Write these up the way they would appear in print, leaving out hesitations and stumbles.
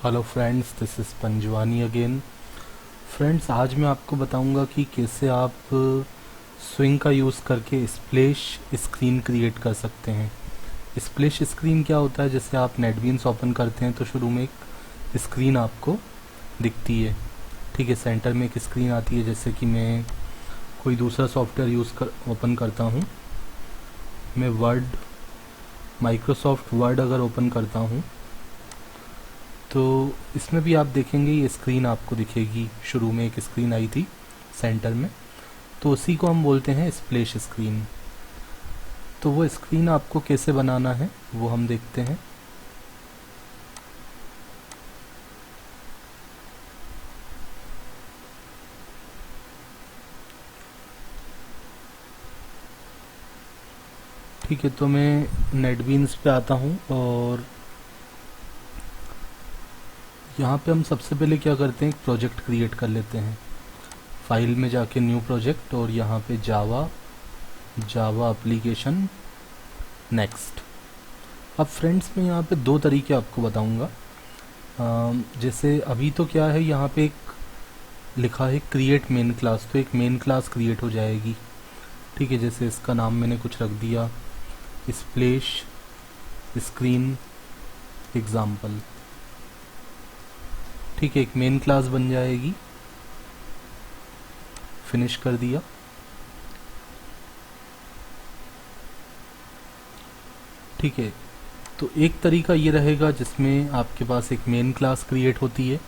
Hello friends, this is Panjwani again. Friends, आज मैं आपको बताऊंगा कि कैसे आप स्विंग का यूज़ करके स्प्लैश स्क्रीन क्रिएट कर सकते हैं। स्प्लैश स्क्रीन क्या होता है? जैसे आप नेटबीन्स ओपन करते हैं तो शुरू में एक स्क्रीन आपको दिखती है। ठीक है, सेंटर में एक स्क्रीन आती है। जैसे कि मैं कोई दूसरा सॉफ्टवेयर ओपन करता हूँ, मैं माइक्रोसॉफ्ट वर्ड अगर ओपन करता हूँ तो इसमें भी आप देखेंगे ये स्क्रीन आपको दिखेगी। शुरू में एक स्क्रीन आई थी सेंटर में, तो उसी को हम बोलते हैं स्प्लैश स्क्रीन। तो वो स्क्रीन आपको कैसे बनाना है वो हम देखते हैं। ठीक है, तो मैं नेटबीन्स पे आता हूँ और यहाँ पे हम सबसे पहले क्या करते हैं, एक प्रोजेक्ट क्रिएट कर लेते हैं। फाइल में जाके न्यू प्रोजेक्ट और यहाँ पे जावा एप्लीकेशन नेक्स्ट। अब फ्रेंड्स, मैं यहाँ पे दो तरीके आपको बताऊंगा। जैसे अभी तो क्या है, यहाँ पे एक लिखा है क्रिएट मेन क्लास, तो एक मेन क्लास क्रिएट हो जाएगी। ठीक है, जैसे इसका नाम मैंने कुछ रख दिया, स्प्लैश स्क्रीन एग्जाम्पल। ठीक है, एक मेन क्लास बन जाएगी। फिनिश कर दिया। ठीक है, तो एक तरीका ये रहेगा जिसमें आपके पास एक मेन क्लास क्रिएट होती है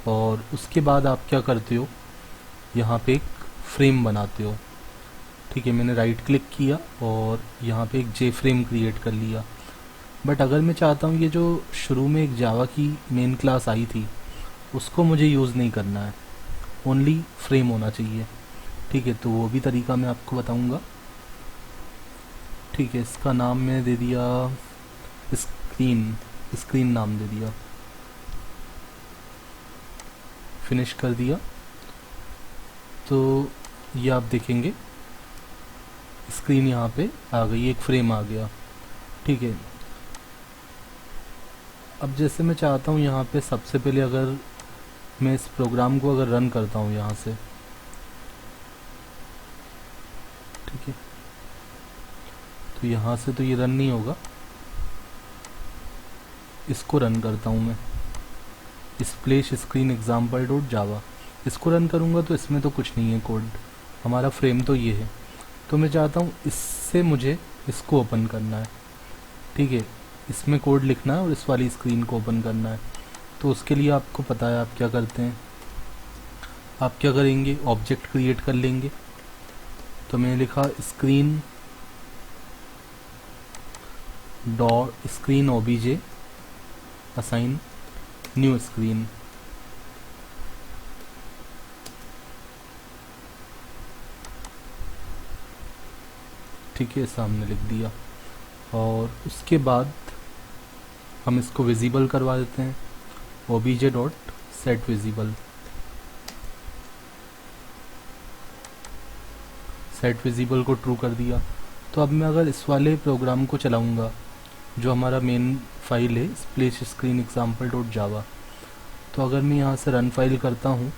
और उसके बाद आप क्या करते हो, यहाँ पे एक फ्रेम बनाते हो। ठीक है, मैंने राइट क्लिक किया और यहाँ पे एक जे फ्रेम क्रिएट कर लिया। बट अगर मैं चाहता हूँ ये जो शुरू में एक जावा की मेन क्लास आई थी उसको मुझे यूज़ नहीं करना है, ओनली फ्रेम होना चाहिए। ठीक है, तो वो भी तरीका मैं आपको बताऊँगा। ठीक है, इसका नाम मैंने दे दिया स्क्रीन स्क्रीन नाम दे दिया। फिनिश कर दिया। तो ये आप देखेंगे स्क्रीन यहाँ पे आ गई, एक फ्रेम आ गया। ठीक है, अब जैसे मैं चाहता हूँ यहाँ पे सबसे पहले अगर मैं इस प्रोग्राम को अगर रन करता हूँ यहाँ से, ठीक है, तो यहाँ से तो ये रन नहीं होगा। इसको रन करता हूँ मैं, स्प्लैश स्क्रीन एग्जाम्पल डॉट जावा। इसको रन करूँगा तो इसमें तो कुछ नहीं है कोड, हमारा फ्रेम तो ये है। तो मैं चाहता हूँ इससे मुझे इसको ओपन करना है। ठीक है, इसमें कोड लिखना है और इस वाली स्क्रीन को ओपन करना है। तो उसके लिए आपको पता है आप क्या करते हैं, आप क्या करेंगे, ऑब्जेक्ट क्रिएट कर लेंगे। तो मैंने लिखा screen OBJ assign new screen. ठीक है, सामने लिख दिया और उसके बाद हम इसको विजिबल करवा देते हैं, OBJ dot set visible. Set visible को ट्रू कर दिया। तो अब मैं अगर इस वाले प्रोग्राम को चलाऊंगा जो हमारा मेन फाइल है स्प्लैश स्क्रीन एग्जाम्पल डॉट जावा, तो अगर मैं यहाँ से रन फाइल करता हूँ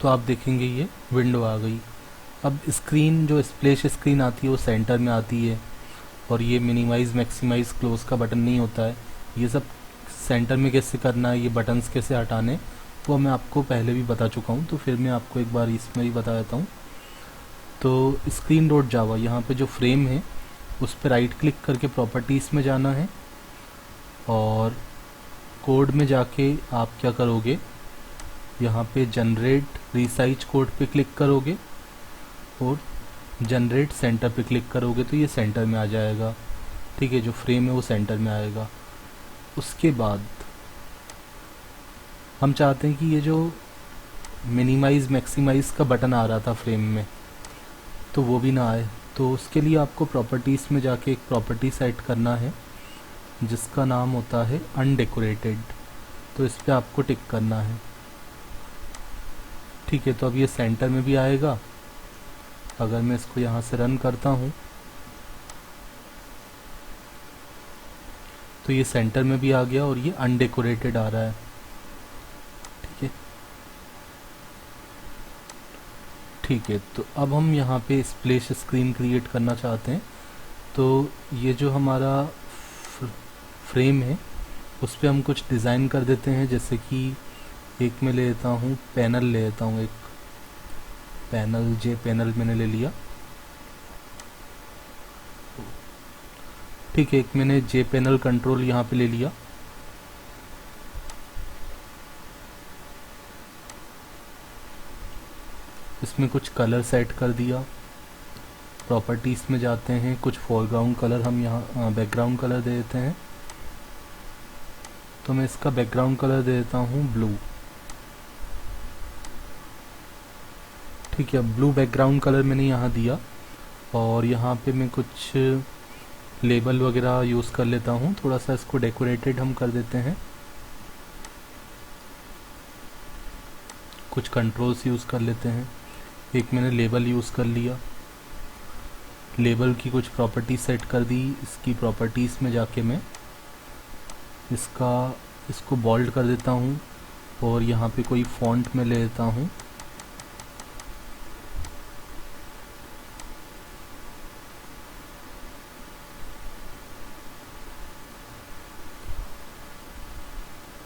तो आप देखेंगे ये विंडो आ गई। अब स्क्रीन जो स्प्लैश स्क्रीन आती है वो सेंटर में आती है और ये मिनिमाइज मैक्सिमाइज क्लोज का बटन नहीं होता है। ये सब सेंटर में कैसे करना है, ये बटन्स कैसे हटाने, वो मैं आपको पहले भी बता चुका हूँ, तो फिर मैं आपको एक बार इसमें भी बता देता हूँ। तो स्क्रीन डॉट जावा, यहाँ पे जो फ्रेम है उस पर राइट क्लिक करके प्रॉपर्टीज़ में जाना है और कोड में जाके आप क्या करोगे, यहाँ पे जनरेट रिसाइज कोड पे क्लिक करोगे और जनरेट सेंटर पे क्लिक करोगे तो ये सेंटर में आ जाएगा। ठीक है, जो फ्रेम है वो सेंटर में आएगा। उसके बाद हम चाहते हैं कि ये जो मिनिमाइज मैक्सिमाइज का बटन आ रहा था फ्रेम में तो वो भी ना आए। तो उसके लिए आपको प्रॉपर्टीज़ में जाके एक प्रॉपर्टी सेट करना है जिसका नाम होता है अनडेकोरेटेड। तो इस पर आपको टिक करना है। ठीक है, तो अब ये सेंटर में भी आएगा। अगर मैं इसको यहाँ से रन करता हूँ तो ये सेंटर में भी आ गया और ये अनडेकोरेटेड आ रहा है। ठीक है, ठीक है। तो अब हम यहाँ पे स्प्लैश स्क्रीन क्रिएट करना चाहते हैं। तो ये जो हमारा फ्रेम है उस पर हम कुछ डिज़ाइन कर देते हैं। जैसे कि एक मैं ले लेता हूँ, पैनल ले लेता हूँ, एक पैनल, जे पैनल मैंने ले लिया। ठीक है, एक मैंने जे पैनल कंट्रोल यहाँ पे ले लिया। इसमें कुछ कलर सेट कर दिया। प्रॉपर्टीज़ में जाते हैं, कुछ फोरग्राउंड कलर हम यहाँ बैकग्राउंड कलर दे देते हैं। तो मैं इसका बैकग्राउंड कलर दे देता हूँ ब्लू। ठीक है, ब्लू बैकग्राउंड कलर मैंने यहाँ दिया और यहाँ पे मैं कुछ लेबल वगैरह यूज़ कर लेता हूँ। थोड़ा सा इसको डेकोरेटेड हम कर देते हैं, कुछ कंट्रोल्स यूज़ कर लेते हैं। एक मैंने लेबल यूज़ कर लिया, लेबल की कुछ प्रॉपर्टीज सेट कर दी। इसकी प्रॉपर्टीज़ में जाके मैं इसको बोल्ड कर देता हूँ और यहाँ पे कोई फॉन्ट में ले लेता हूँ।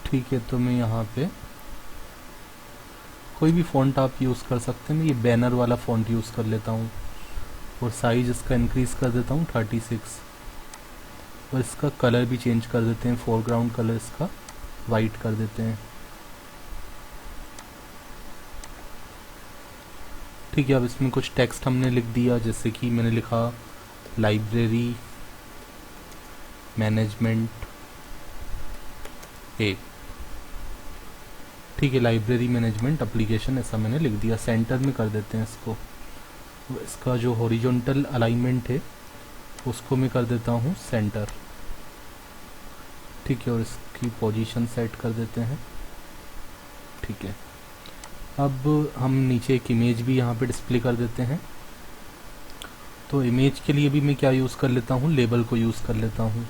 ठीक है, तो मैं यहाँ पे कोई भी फ़ॉन्ट आप यूज़ कर सकते हैं। मैं ये बैनर वाला फ़ॉन्ट यूज़ कर लेता हूँ और साइज़ इसका इंक्रीज़ कर देता हूँ 36। और इसका कलर भी चेंज कर देते हैं, फोरग्राउंड कलर इसका वाइट कर देते हैं। ठीक है, अब इसमें कुछ टेक्स्ट हमने लिख दिया। जैसे कि मैंने लिखा लाइब्रेरी मैनेजमेंट ए। ठीक है, लाइब्रेरी मैनेजमेंट एप्लीकेशन, ऐसा मैंने लिख दिया। सेंटर में कर देते हैं इसको। इसका जो हॉरिजॉन्टल अलाइनमेंट है उसको मैं कर देता हूँ सेंटर। ठीक है, और इसकी पोजीशन सेट कर देते हैं। ठीक है, अब हम नीचे एक इमेज भी यहाँ पे डिस्प्ले कर देते हैं। तो इमेज के लिए भी मैं क्या यूज़ कर लेता हूँ, लेबल को यूज़ कर लेता हूँ।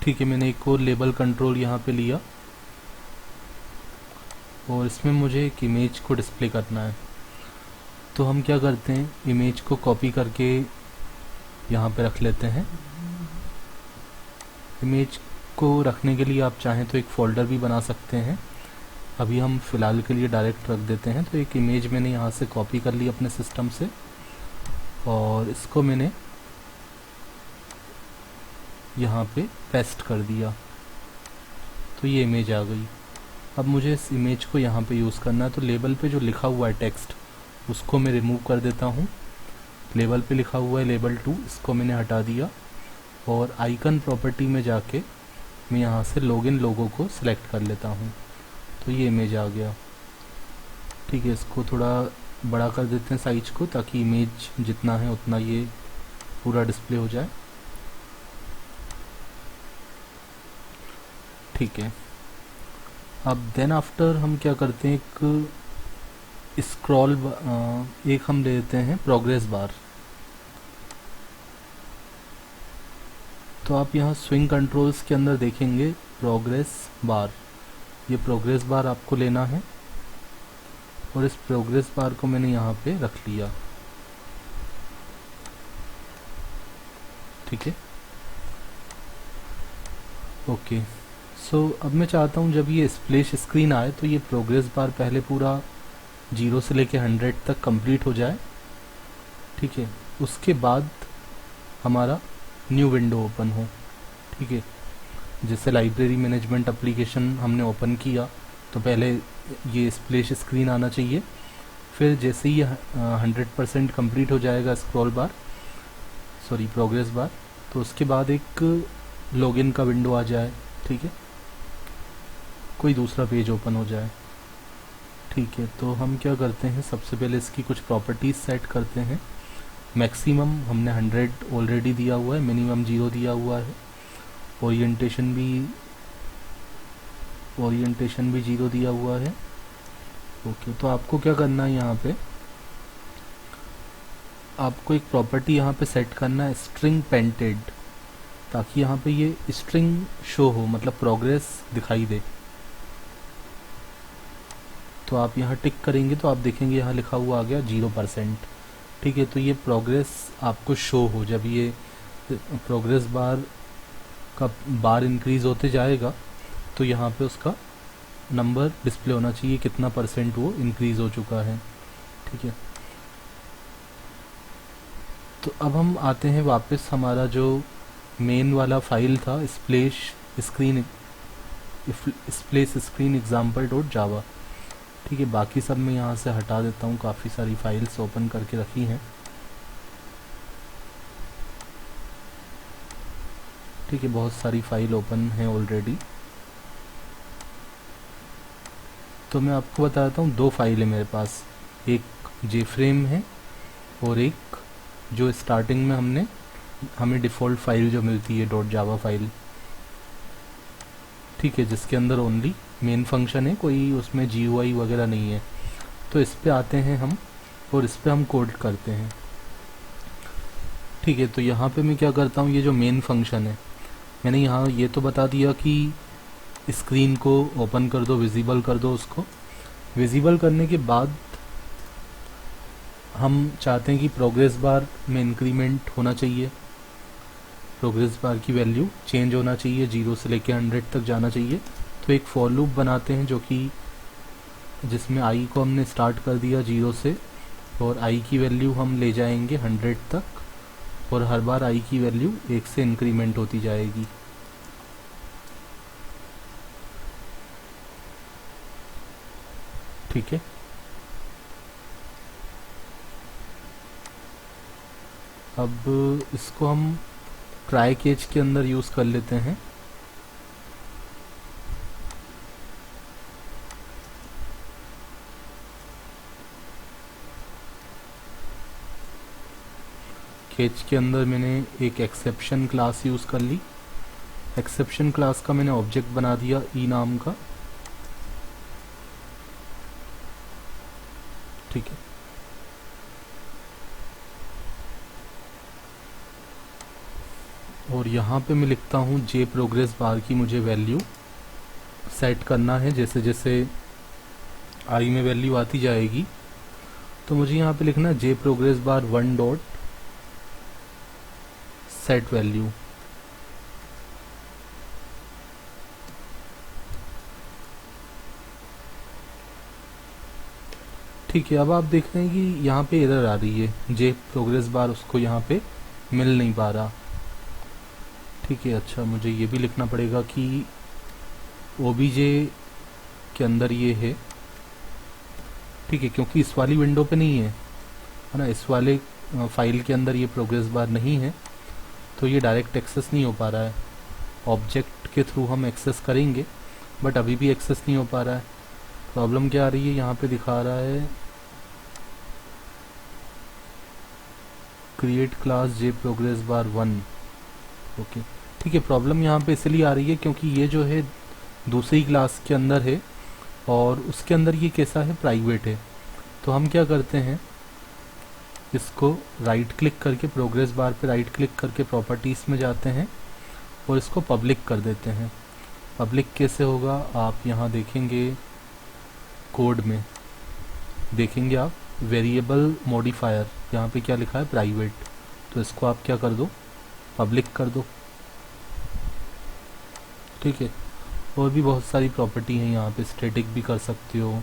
ठीक है, मैंने एक और लेबल कंट्रोल यहाँ पे लिया और इसमें मुझे एक इमेज को डिस्प्ले करना है। तो हम क्या करते हैं, इमेज को कॉपी करके यहाँ पे रख लेते हैं। इमेज को रखने के लिए आप चाहें तो एक फ़ोल्डर भी बना सकते हैं। अभी हम फ़िलहाल के लिए डायरेक्ट रख देते हैं। तो एक इमेज मैंने यहाँ से कॉपी कर ली अपने सिस्टम से और इसको मैंने यहाँ पे पेस्ट कर दिया। तो ये इमेज आ गई। अब मुझे इस इमेज को यहाँ पे यूज़ करना है। तो लेबल पे जो लिखा हुआ है टेक्स्ट उसको मैं रिमूव कर देता हूँ। लेबल पे लिखा हुआ है लेबल 2, इसको मैंने हटा दिया और आइकन प्रॉपर्टी में जाके मैं यहाँ से लॉगिन लोगो को सिलेक्ट कर लेता हूँ। तो ये इमेज आ गया। ठीक है, इसको थोड़ा बड़ा कर देते हैं साइज को, ताकि इमेज जितना है उतना ये पूरा डिस्प्ले हो जाए। ठीक है, अब देन आफ्टर हम क्या करते हैं, एक स्क्रॉल एक हम ले लेते हैं प्रोग्रेस बार। तो आप यहाँ स्विंग कंट्रोल्स के अंदर देखेंगे प्रोग्रेस बार। ये प्रोग्रेस बार आपको लेना है और इस प्रोग्रेस बार को मैंने यहाँ पे रख लिया। ठीक है, ओके। सो अब मैं चाहता हूँ जब ये स्प्लैश स्क्रीन आए तो ये प्रोग्रेस बार पहले पूरा 0 से लेके 100 तक कंप्लीट हो जाए। ठीक है, उसके बाद हमारा न्यू विंडो ओपन हो। ठीक है, जैसे लाइब्रेरी मैनेजमेंट एप्लीकेशन हमने ओपन किया तो पहले ये स्प्लैश स्क्रीन आना चाहिए। फिर जैसे ही 100% कंप्लीट हो जाएगा स्क्रॉल बार, सॉरी प्रोग्रेस बार, तो उसके बाद एक लॉगिन का विंडो आ जाए। ठीक है, कोई दूसरा पेज ओपन हो जाए। ठीक है, तो हम क्या करते हैं, सबसे पहले इसकी कुछ प्रॉपर्टीज़ सेट करते हैं। मैक्सिमम हमने 100 ऑलरेडी दिया हुआ है, मिनिमम 0 दिया हुआ है। ओरिएंटेशन भी 0 दिया हुआ है। ओके, तो आपको क्या करना है, यहाँ पे आपको एक प्रॉपर्टी यहाँ पे सेट करना है स्ट्रिंग पेंटेड, ताकि यहाँ पे ये स्ट्रिंग शो हो, मतलब प्रोग्रेस दिखाई दे। तो आप यहाँ टिक करेंगे तो आप देखेंगे यहाँ लिखा हुआ आ गया 0%। ठीक है, तो ये प्रोग्रेस आपको शो हो, जब ये प्रोग्रेस बार का बार इंक्रीज होते जाएगा तो यहाँ पे उसका नंबर डिस्प्ले होना चाहिए, कितना परसेंट वो इंक्रीज हो चुका है। ठीक है, तो अब हम आते हैं वापस, हमारा जो मेन वाला फाइल था स्प्लेश स्क्रीन एग्जाम्पल डॉट जावा। ठीक है, बाकी सब मैं यहाँ से हटा देता हूँ, काफ़ी सारी फाइल्स ओपन करके रखी हैं। ठीक है, बहुत सारी फाइल ओपन है ऑलरेडी। तो मैं आपको बताता हूँ, दो फाइल है मेरे पास, एक जेफ्रेम है और एक जो स्टार्टिंग में हमें डिफ़ॉल्ट फाइल जो मिलती है डॉट जावा फाइल। ठीक है, जिसके अंदर ओनली मेन फंक्शन है, कोई उसमें GUI वगैरह नहीं है। तो इस पे आते हैं हम और इस पे हम कोड करते हैं। ठीक है, तो यहाँ पे मैं क्या करता हूँ, ये जो मेन फंक्शन है, मैंने यहाँ ये तो बता दिया कि स्क्रीन को ओपन कर दो, विजिबल कर दो। उसको विजिबल करने के बाद हम चाहते हैं कि प्रोग्रेस बार में इंक्रीमेंट होना चाहिए, प्रोग्रेस बार की वैल्यू चेंज होना चाहिए, 0 से लेके 100 तक जाना चाहिए। तो एक फॉर लूप बनाते हैं जो कि जिसमें i को हमने स्टार्ट कर दिया 0 से और i की वैल्यू हम ले जाएंगे 100 तक, और हर बार i की वैल्यू 1 से इंक्रीमेंट होती जाएगी। ठीक है, अब इसको हम ट्राई केज के अंदर यूज़ कर लेते हैं। केज के अंदर मैंने एक एक्सेप्शन क्लास यूज़ कर ली। एक्सेप्शन क्लास का मैंने ऑब्जेक्ट बना दिया ई नाम का। ठीक है, और यहाँ पे मैं लिखता हूँ जे प्रोग्रेस बार की मुझे वैल्यू सेट करना है। जैसे जैसे आई में वैल्यू आती जाएगी तो मुझे यहाँ पे लिखना है J progress bar 1 dot set value. ठीक है, अब आप देख रहे हैं कि यहाँ पे एरर आ रही है, जे प्रोग्रेस बार उसको यहाँ पे मिल नहीं पा रहा। ठीक है, अच्छा मुझे ये भी लिखना पड़ेगा कि OBJ के अंदर ये है। ठीक है, क्योंकि इस वाली विंडो पे नहीं है ना, इस वाले फाइल के अंदर ये प्रोग्रेस बार नहीं है, तो ये डायरेक्ट एक्सेस नहीं हो पा रहा है। ऑब्जेक्ट के थ्रू हम एक्सेस करेंगे बट अभी भी एक्सेस नहीं हो पा रहा है। प्रॉब्लम क्या आ रही है, यहाँ पे दिखा रहा है क्रिएट क्लास जे प्रोग्रेस बार 1। ओके, ठीक है, प्रॉब्लम यहाँ पे इसलिए आ रही है क्योंकि ये जो है दूसरी क्लास के अंदर है और उसके अंदर ये कैसा है, प्राइवेट है। तो हम क्या करते हैं, इसको राइट क्लिक करके प्रोग्रेस बार पे राइट क्लिक करके प्रॉपर्टीज़ में जाते हैं और इसको पब्लिक कर देते हैं। पब्लिक कैसे होगा, आप यहाँ देखेंगे कोड में देखेंगे आप वेरिएबल मॉडिफायर, यहाँ पे क्या लिखा है, प्राइवेट। तो इसको आप क्या कर दो, पब्लिक कर दो। ठीक है, और भी बहुत सारी प्रॉपर्टी हैं यहाँ पे, स्टैटिक भी कर सकते हो।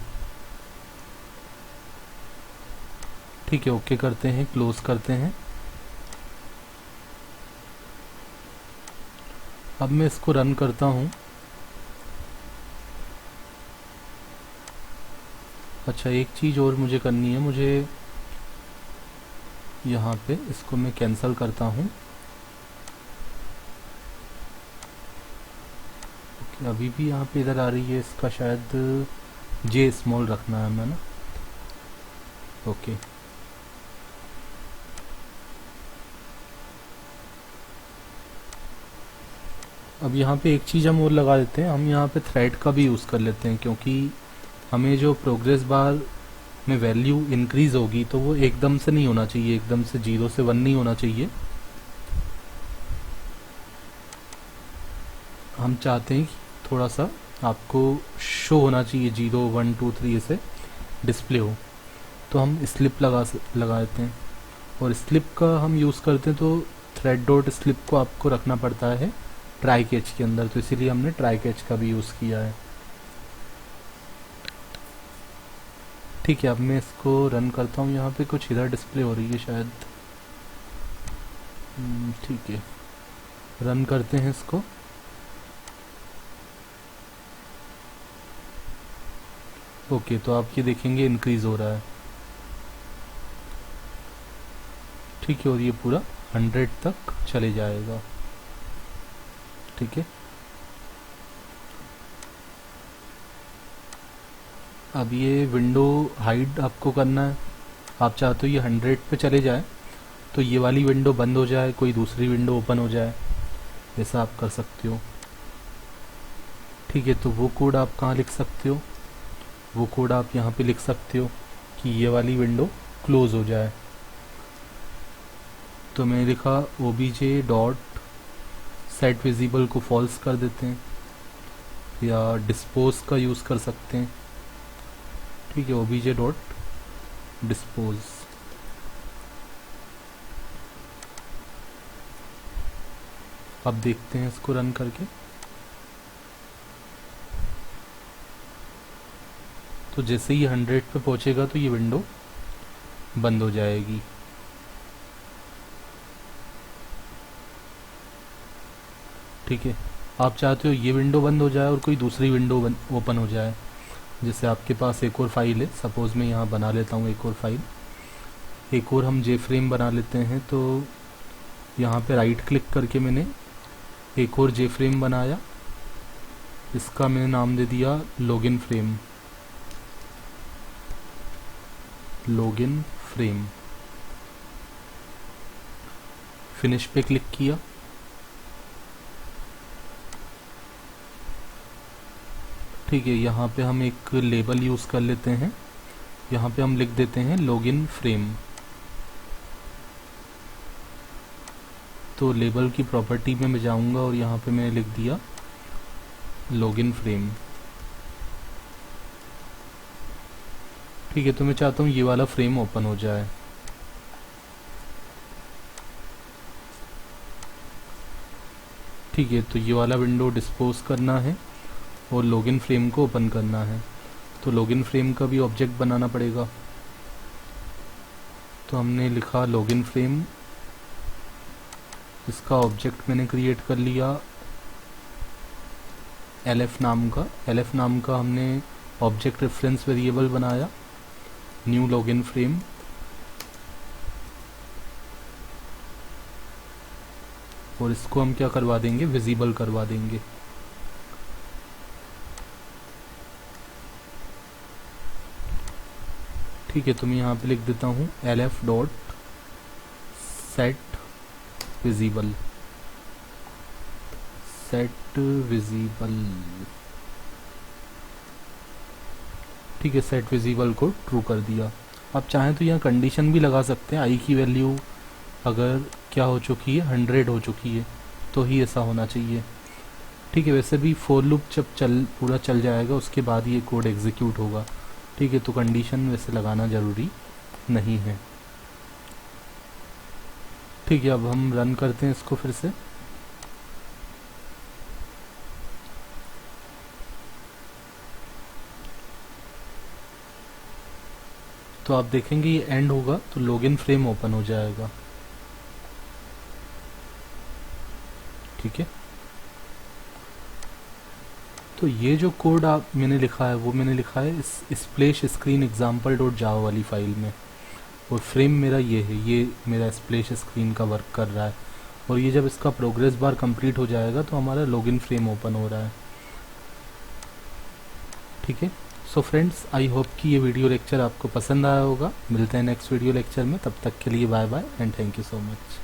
ठीक है, ओके करते हैं, क्लोज करते हैं। अब मैं इसको रन करता हूँ। अच्छा, एक चीज़ और मुझे करनी है, मुझे यहाँ पे इसको मैं कैंसिल करता हूँ। ओके, अभी भी यहाँ पे इधर आ रही है, इसका शायद जे स्मॉल रखना है हमें ना। ओके, अब यहाँ पे एक चीज़ हम और लगा देते हैं, हम यहाँ पे थ्रेड का भी यूज़ कर लेते हैं, क्योंकि हमें जो प्रोग्रेस बार में वैल्यू इंक्रीज होगी तो वो एकदम से नहीं होना चाहिए, एकदम से 0 से 1 नहीं होना चाहिए। हम चाहते हैं कि थोड़ा सा आपको शो होना चाहिए 0 1 2 3 ऐसे डिस्प्ले हो, तो हम स्लिप लगा देते हैं। और स्लिप का हम यूज़ करते हैं तो थ्रेड डॉट स्लिप को आपको रखना पड़ता है ट्राई कैच के अंदर, तो इसीलिए हमने ट्राई कैच का भी यूज़ किया है। ठीक है, अब मैं इसको रन करता हूँ। यहाँ पे कुछ इधर डिस्प्ले हो रही है शायद। ठीक है, रन करते हैं इसको। ओके, तो आप ये देखेंगे इंक्रीज हो रहा है। ठीक है, और ये पूरा 100 तक चले जाएगा। ठीक है, अब ये विंडो हाइड आपको करना है। आप चाहते हो ये 100 पे चले जाए तो ये वाली विंडो बंद हो जाए, कोई दूसरी विंडो ओपन हो जाए, ऐसा आप कर सकते हो। ठीक है, तो वो कोड आप कहाँ लिख सकते हो? वो कोड आप यहाँ पे लिख सकते हो कि ये वाली विंडो क्लोज हो जाए। तो मैंने लिखा obj डॉट सेट विजिबल को फॉल्स कर देते हैं, या डिस्पोज का यूज़ कर सकते हैं। ठीक है, obj डॉट डिस्पोज। अब देखते हैं इसको रन करके। तो जैसे ही 100 पे पहुंचेगा तो ये विंडो बंद हो जाएगी। ठीक है, आप चाहते हो ये विंडो बंद हो जाए और कोई दूसरी विंडो ओपन हो जाए। जैसे आपके पास एक और फाइल है, सपोज मैं यहाँ बना लेता हूँ एक और फाइल, एक और हम जे फ्रेम बना लेते हैं। तो यहाँ पे राइट क्लिक करके मैंने एक और जे फ्रेम बनाया, इसका मैंने नाम दे दिया login frame. Login frame, finish पे क्लिक किया। ठीक है, यहाँ पे हम एक लेबल यूज़ कर लेते हैं। यहाँ पे हम लिख देते हैं लॉगिन फ्रेम। तो लेबल की प्रॉपर्टी में मैं जाऊँगा और यहाँ पे मैंने लिख दिया लॉगिन फ्रेम। ठीक है, तो मैं चाहता हूँ ये वाला फ्रेम ओपन हो जाए। ठीक है, तो ये वाला विंडो डिस्पोज करना है और लॉगिन फ्रेम को ओपन करना है। तो लॉगिन फ्रेम का भी ऑब्जेक्ट बनाना पड़ेगा। तो हमने लिखा लॉगिन फ्रेम, इसका ऑब्जेक्ट मैंने क्रिएट कर लिया LF नाम का। LF नाम का हमने ऑब्जेक्ट रेफरेंस वेरिएबल बनाया, न्यू लॉगिन फ्रेम। और इसको हम क्या करवा देंगे, विजिबल करवा देंगे। ठीक है, तो मैं यहाँ पे लिख देता हूँ LF dot set visible. Set visible, ठीक है, सेट विजिबल को ट्रू कर दिया। आप चाहें तो यहाँ कंडीशन भी लगा सकते हैं, आई की वैल्यू अगर क्या हो चुकी है 100 हो चुकी है तो ही ऐसा होना चाहिए। ठीक है, वैसे भी फॉर लूप जब पूरा चल जाएगा उसके बाद ये कोड एग्जीक्यूट होगा। ठीक है, तो कंडीशन वैसे लगाना ज़रूरी नहीं है। ठीक है, अब हम रन करते हैं इसको फिर से। तो आप देखेंगे ये एंड होगा तो लॉगिन फ्रेम ओपन हो जाएगा। ठीक है, तो ये जो कोड मैंने लिखा है वो मैंने लिखा है इस स्प्लैश स्क्रीन एग्जाम्पल डॉट जावा वाली फाइल में। और फ्रेम मेरा ये है, ये मेरा स्प्लैश स्क्रीन का वर्क कर रहा है। और ये जब इसका प्रोग्रेस बार कंप्लीट हो जाएगा तो हमारा लॉगिन फ्रेम ओपन हो रहा है। ठीक है, सो फ्रेंड्स, आई होप कि ये वीडियो लेक्चर आपको पसंद आया होगा। मिलते हैं नेक्स्ट वीडियो लेक्चर में, तब तक के लिए bye bye and thank you so much.